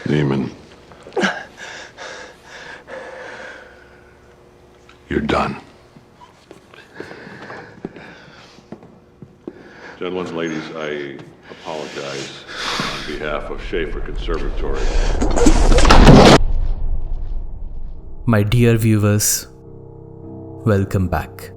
Demon. You're done. Gentlemen and ladies, I apologize on behalf of Shaffer Conservatory. My dear viewers, welcome back.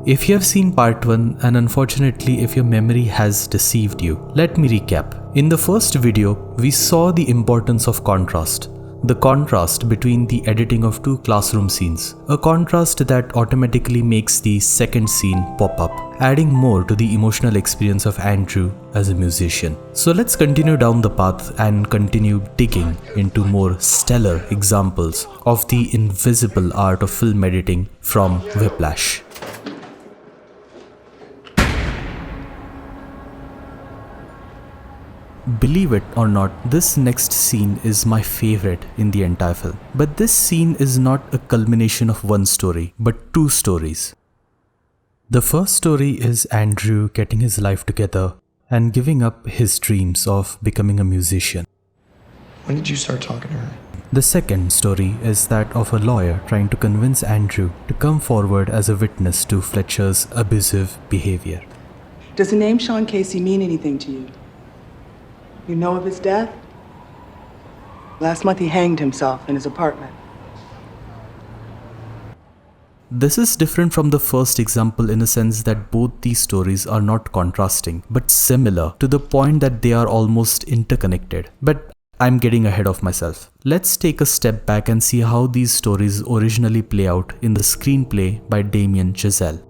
If you have seen part 1 and unfortunately if your memory has deceived you, let me recap. In the first video, we saw the importance of contrast. The contrast between the editing of two classroom scenes. A contrast that automatically makes the second scene pop up, adding more to the emotional experience of Andrew as a musician. So let's continue down the path and continue digging into more stellar examples of the invisible art of film editing from Whiplash. Believe it or not, this next scene is my favorite in the entire film. But this scene is not a culmination of one story, but two stories. The first story is Andrew getting his life together and giving up his dreams of becoming a musician. When did you start talking to her? The second story is that of a lawyer trying to convince Andrew to come forward as a witness to Fletcher's abusive behavior. Does the name Sean Casey mean anything to you? You know of his death? Last month he hanged himself in his apartment. This is different from the first example in a sense that both these stories are not contrasting, but similar to the point that they are almost interconnected. But I'm getting ahead of myself. Let's take a step back and see how these stories originally play out in the screenplay by Damien Chazelle.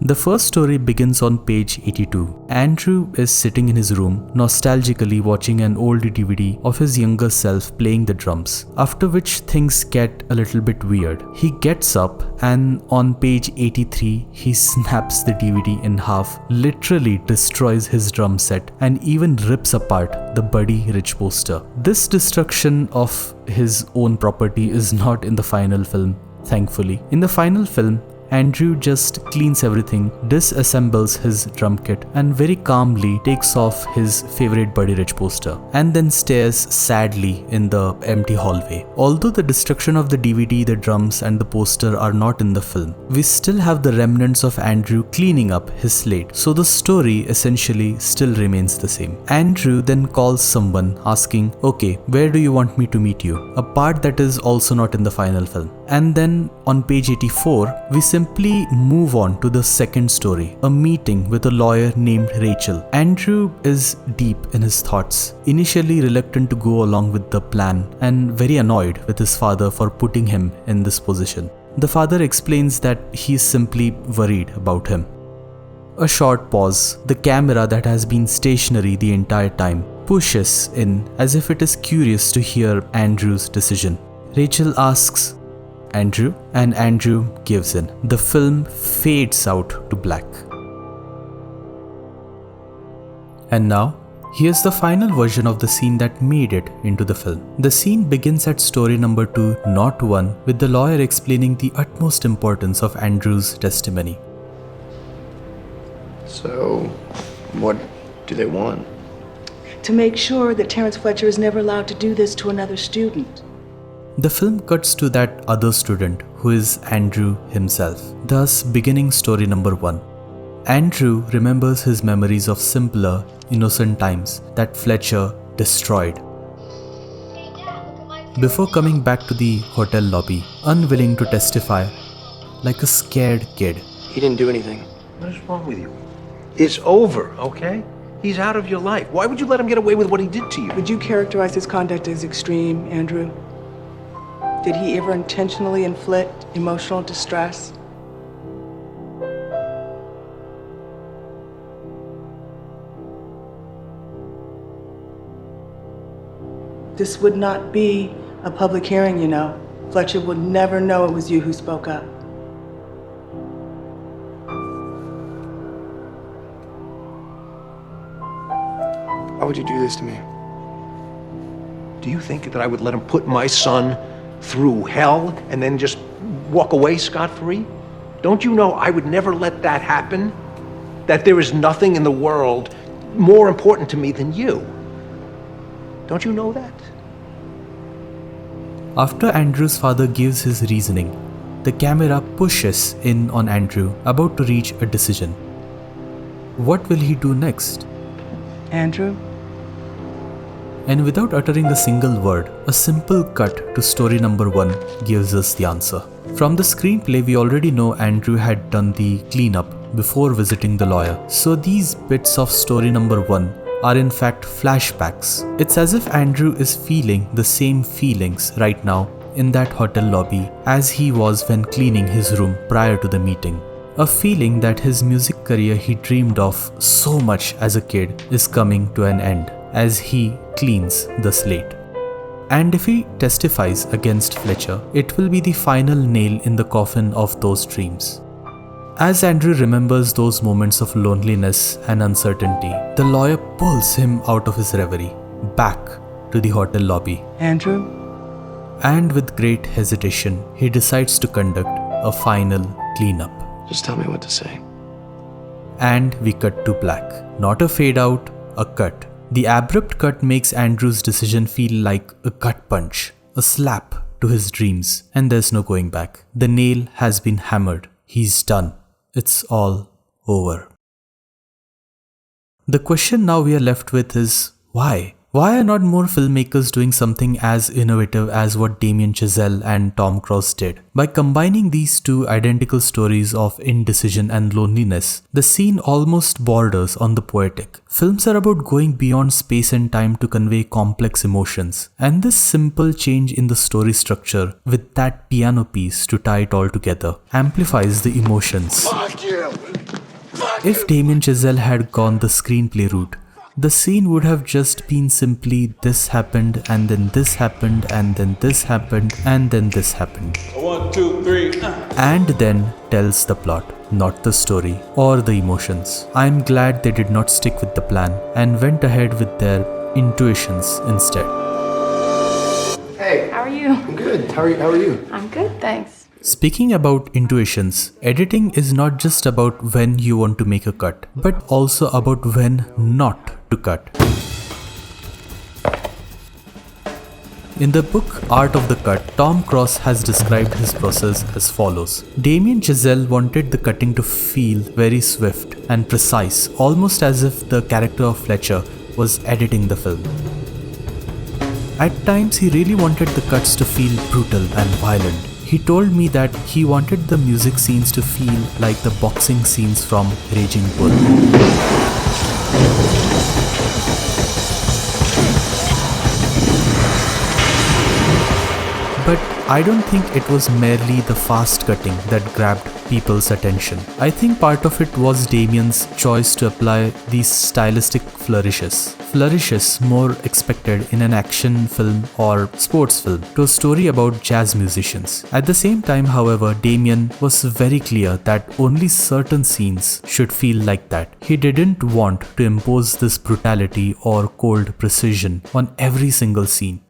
The first story begins on page 82. Andrew is sitting in his room, nostalgically watching an old DVD of his younger self playing the drums, after which things get a little bit weird. He gets up and on page 83, he snaps the DVD in half, literally destroys his drum set and even rips apart the Buddy Rich poster. This destruction of his own property is not in the final film, thankfully. In the final film, Andrew just cleans everything, disassembles his drum kit and very calmly takes off his favorite Buddy Rich poster and then stares sadly in the empty hallway. Although the destruction of the DVD, the drums and the poster are not in the film, we still have the remnants of Andrew cleaning up his slate, so the story essentially still remains the same. Andrew then calls someone asking, "Okay, where do you want me to meet you?" A part that is also not in the final film. And then on page 84, we simply move on to the second story, a meeting with a lawyer named Rachel. Andrew is deep in his thoughts, initially reluctant to go along with the plan and very annoyed with his father for putting him in this position. The father explains that he is simply worried about him. A short pause, the camera that has been stationary the entire time pushes in as if it is curious to hear Andrew's decision. Rachel asks, "Andrew?" and Andrew gives in. The film fades out to black. And now, here's the final version of the scene that made it into the film. The scene begins at story number 2, not 1, with the lawyer explaining the utmost importance of Andrew's testimony. So, what do they want? To make sure that Terrence Fletcher is never allowed to do this to another student. The film cuts to that other student, who is Andrew himself, thus beginning story number 1. Andrew remembers his memories of simpler, innocent times that Fletcher destroyed. Before coming back to the hotel lobby, unwilling to testify, like a scared kid. He didn't do anything. What is wrong with you? It's over, okay? He's out of your life. Why would you let him get away with what he did to you? Would you characterize his conduct as extreme, Andrew? Did he ever intentionally inflict emotional distress? This would not be a public hearing, you know. Fletcher would never know it was you who spoke up. Why would you do this to me? Do you think that I would let him put my son through hell and then just walk away scot-free? Don't you know I would never let that happen? That there is nothing in the world more important to me than you. Don't you know that? After Andrew's father gives his reasoning, the camera pushes in on Andrew, about to reach a decision. What will he do next? Andrew? And without uttering a single word, a simple cut to story number 1 gives us the answer. From the screenplay, we already know Andrew had done the cleanup before visiting the lawyer. So these bits of story number 1 are in fact flashbacks. It's as if Andrew is feeling the same feelings right now in that hotel lobby as he was when cleaning his room prior to the meeting. A feeling that his music career he dreamed of so much as a kid is coming to an end as he cleans the slate. And if he testifies against Fletcher, it will be the final nail in the coffin of those dreams. As Andrew remembers those moments of loneliness and uncertainty, the lawyer pulls him out of his reverie, back to the hotel lobby. Andrew? And with great hesitation, he decides to conduct a final cleanup. Just tell me what to say. And we cut to black. Not a fade out, a cut. The abrupt cut makes Andrew's decision feel like a gut punch, a slap to his dreams, and there's no going back. The nail has been hammered. He's done. It's all over. The question now we are left with is why? Why are not more filmmakers doing something as innovative as what Damien Chazelle and Tom Cruise did? By combining these two identical stories of indecision and loneliness, the scene almost borders on the poetic. Films are about going beyond space and time to convey complex emotions, and this simple change in the story structure with that piano piece to tie it all together amplifies the emotions. If Damien Chazelle had gone the screenplay route, the scene would have just been simply this happened and then this happened and then this happened and then this happened. 1, 2, 3. And then tells the plot, not the story or the emotions. I'm glad they did not stick with the plan and went ahead with their intuitions instead. Hey, How are you? I'm good. How are you? I'm good, thanks. Speaking about intuitions, editing is not just about when you want to make a cut, but also about when not to cut. In the book Art of the Cut, Tom Cruise has described his process as follows. Damien Chazelle wanted the cutting to feel very swift and precise, almost as if the character of Fletcher was editing the film. At times, he really wanted the cuts to feel brutal and violent. He told me that he wanted the music scenes to feel like the boxing scenes from Raging Bull. But I don't think it was merely the fast cutting that grabbed people's attention. I think part of it was Damien's choice to apply these stylistic flourishes. Flourishes more expected in an action film or sports film to a story about jazz musicians. At the same time, however, Damien was very clear that only certain scenes should feel like that. He didn't want to impose this brutality or cold precision on every single scene.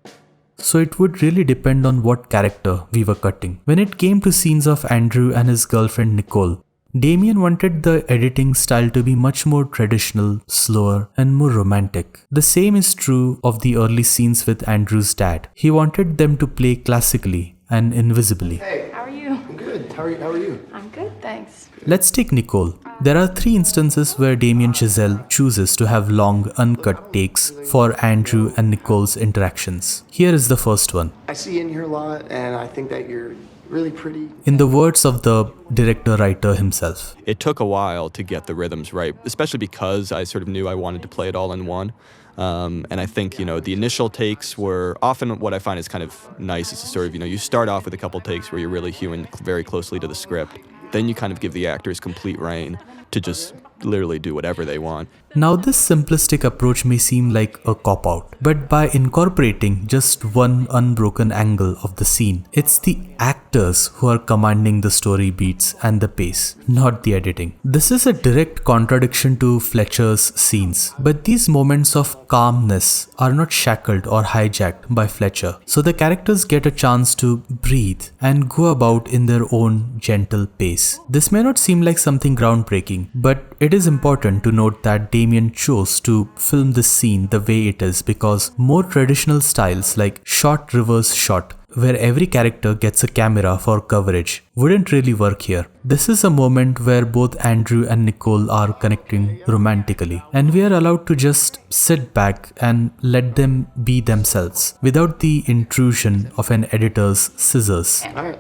So it would really depend on what character we were cutting. When it came to scenes of Andrew and his girlfriend Nicole, Damien wanted the editing style to be much more traditional, slower, and more romantic. The same is true of the early scenes with Andrew's dad. He wanted them to play classically and invisibly. Hey, How are you? I'm good. How are you? I'm good, thanks. Let's take Nicole. There are 3 instances where Damien Chazelle chooses to have long, uncut takes for Andrew and Nicole's interactions. Here is the first one. I see you in here a lot, and I think that you're really pretty. In the words of the director-writer himself. It took a while to get the rhythms right, especially because I sort of knew I wanted to play it all in one. And I think, the initial takes were often what I find is kind of nice is to sort of, you start off with a couple takes where you're really hewing very closely to the script. Then you kind of give the actors complete reign to just literally do whatever they want. Now this simplistic approach may seem like a cop-out, but by incorporating just one unbroken angle of the scene, it's the actors who are commanding the story beats and the pace, not the editing. This is a direct contradiction to Fletcher's scenes, but these moments of calmness are not shackled or hijacked by Fletcher, so the characters get a chance to breathe and go about in their own gentle pace. This may not seem like something groundbreaking, but It is important to note that Damien chose to film this scene the way it is because more traditional styles like shot reverse shot, where every character gets a camera for coverage, wouldn't really work here. This is a moment where both Andrew and Nicole are connecting romantically, and we are allowed to just sit back and let them be themselves without the intrusion of an editor's scissors. All right.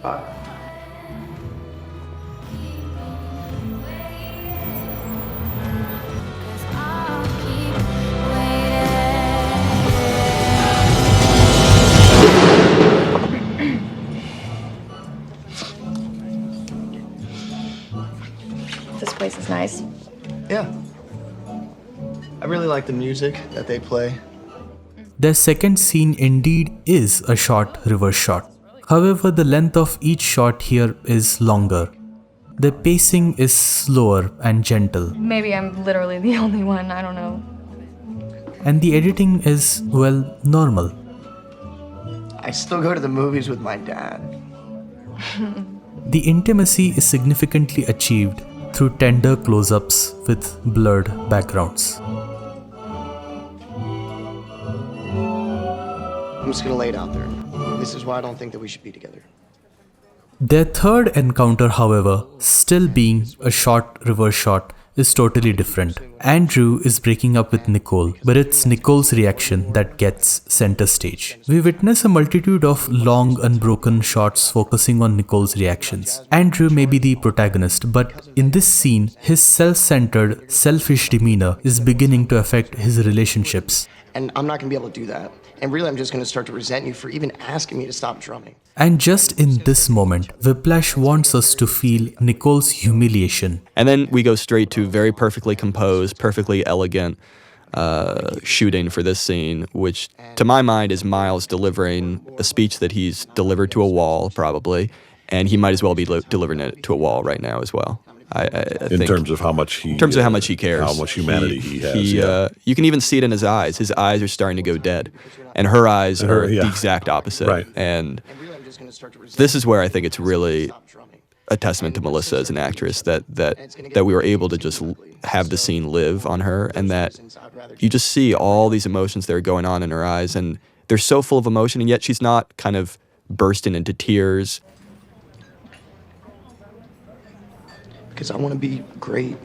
Bye. This place is nice. Yeah. I really like the music that they play. Their second scene indeed is a short reverse shot. However, the length of each shot here is longer. The pacing is slower and gentle, Maybe I'm literally the only one, I don't know. and the editing is, well, normal. I still go to the movies with my dad. The intimacy is significantly achieved through tender close-ups with blurred backgrounds. I'm just gonna lay it out there. This is why I don't think that we should be together. Their third encounter, however, still being a short reverse shot, is totally different. Andrew is breaking up with Nicole, but it's Nicole's reaction that gets center stage. We witness a multitude of long unbroken shots focusing on Nicole's reactions. Andrew may be the protagonist, but in this scene, his self-centered, selfish demeanor is beginning to affect his relationships. And I'm not gonna be able to do that. And really, I'm just gonna start to resent you for even asking me to stop drumming. And just in this moment, Whiplash wants us to feel Nicole's humiliation. And then we go straight to very perfectly composed, perfectly elegant shooting for this scene, which to my mind is Miles delivering a speech that he's delivered to a wall, probably, and he might as well be delivering it to a wall right now as well. I In think, terms of how much he... in terms of how much he cares. How much humanity he has, yeah. You can even see it in his eyes. His eyes are starting to go dead. And her eyes are yeah. the exact opposite. Right. And And really, I'm just gonna start to resent this is where I think it's really stop drumming. a testament to Melissa as an actress that we were able to just have the scene live on her, and that you just see all these emotions that are going on in her eyes, and they're so full of emotion, and yet she's not kind of bursting into tears. Because I wanna be great.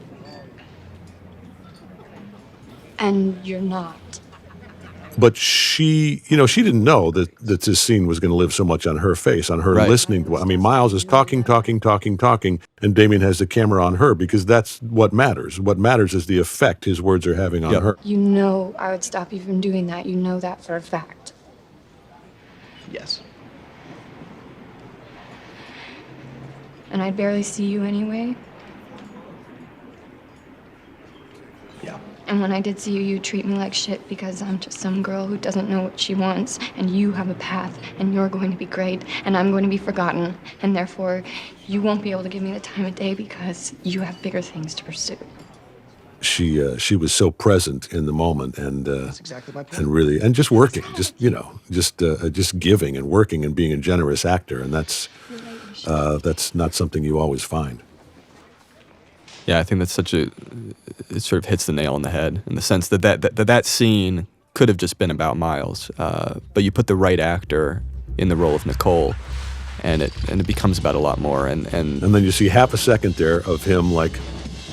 And you're not. But she, she didn't know that this scene was going to live so much on her face, on her Right. listening to. I mean, Miles is talking, and Damien has the camera on her because that's what matters. What matters is the effect his words are having on Yep. her. You know I would stop you from doing that. You know that for a fact. Yes. And I'd barely see you anyway. Yeah. And when I did see you, you treat me like shit because I'm just some girl who doesn't know what she wants. And you have a path, and you're going to be great, and I'm going to be forgotten. And therefore, you won't be able to give me the time of day because you have bigger things to pursue. She was so present in the moment, and That's exactly my point. and really, and just working, just giving and working and being a generous actor, and that's not something you always find. Yeah, I think that's it sort of hits the nail on the head in the sense that scene could have just been about Miles, but you put the right actor in the role of Nicole, and it becomes about a lot more. And And then you see half a second there of him like,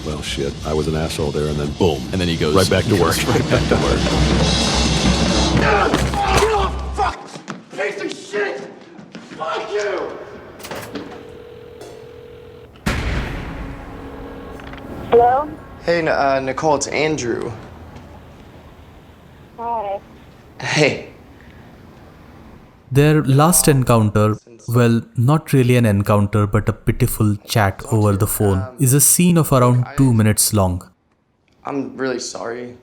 well, shit, I was an asshole there, and then boom, and then he goes right back to work. Right back to work. Get off! Fuck! Piece of shit! Fuck you! Hello? Hey, Nicole, it's Andrew. Hi. Hey. Their last encounter, well, not really an encounter but a pitiful chat over the phone, is a scene of around 2 minutes long, I'm really sorry.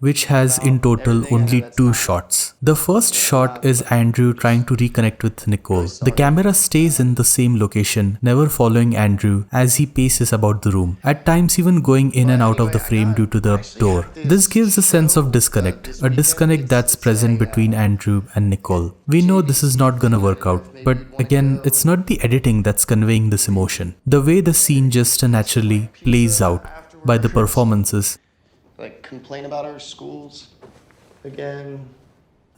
which has in total only 2 shots. The first shot is Andrew trying to reconnect with Nicole. The camera stays in the same location, never following Andrew as he paces about the room, at times even going in and out of the frame due to the door. This gives a sense of disconnect, a disconnect that's present between Andrew and Nicole. We know this is not gonna work out, but again, it's not the editing that's conveying this emotion. The way the scene just naturally plays out by the performances. Like, complain about our schools again.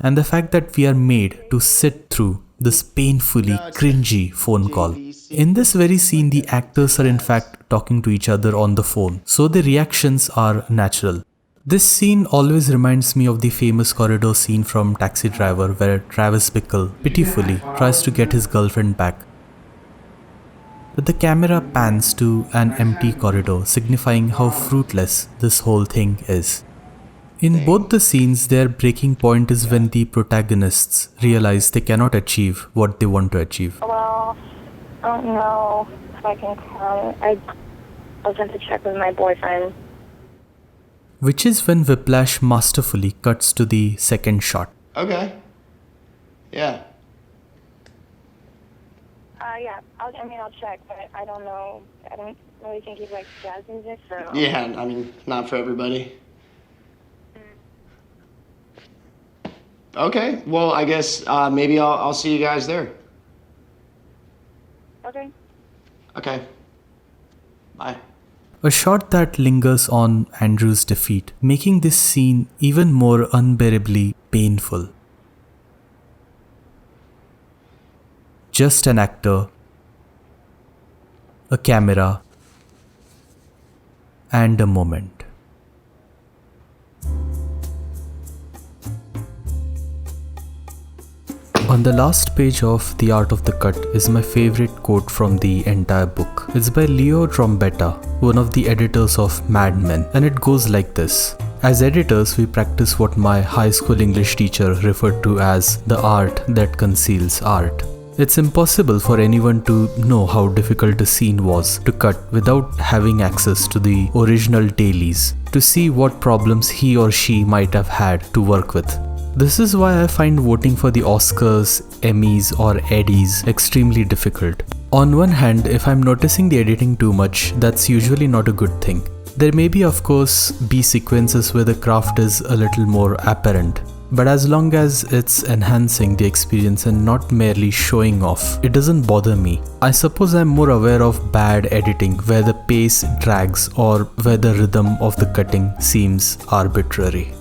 And the fact that we are made to sit through this painfully cringy phone call. In this very scene, the actors are in fact talking to each other on the phone, so the reactions are natural. This scene always reminds me of the famous corridor scene from Taxi Driver, where Travis Bickle pitifully tries to get his girlfriend back. But the camera pans to an empty corridor, signifying how fruitless this whole thing is. In both the scenes, their breaking point is when the protagonists realize they cannot achieve what they want to achieve. Well, I don't know if I can come. I was going to check with my boyfriend. Which is when Whiplash masterfully cuts to the second shot. Okay. Yeah. Yeah, I'll check, but I don't know. I don't really think he likes jazz music, so... Yeah, I mean, not for everybody. Okay, well, I guess maybe I'll see you guys there. Okay. Okay. Bye. A shot that lingers on Andrew's defeat, making this scene even more unbearably painful. Just an actor, a camera, and a moment. On the last page of The Art of the Cut is my favorite quote from the entire book. It's by Leo Trombetta, one of the editors of Mad Men, and it goes like this. As editors, we practice what my high school English teacher referred to as the art that conceals art. It's impossible for anyone to know how difficult a scene was to cut without having access to the original dailies, to see what problems he or she might have had to work with. This is why I find voting for the Oscars, Emmys or Eddies extremely difficult. On one hand, if I'm noticing the editing too much, that's usually not a good thing. There may be, of course, be sequences where the craft is a little more apparent. But as long as it's enhancing the experience and not merely showing off, it doesn't bother me. I suppose I'm more aware of bad editing where the pace drags or where the rhythm of the cutting seems arbitrary.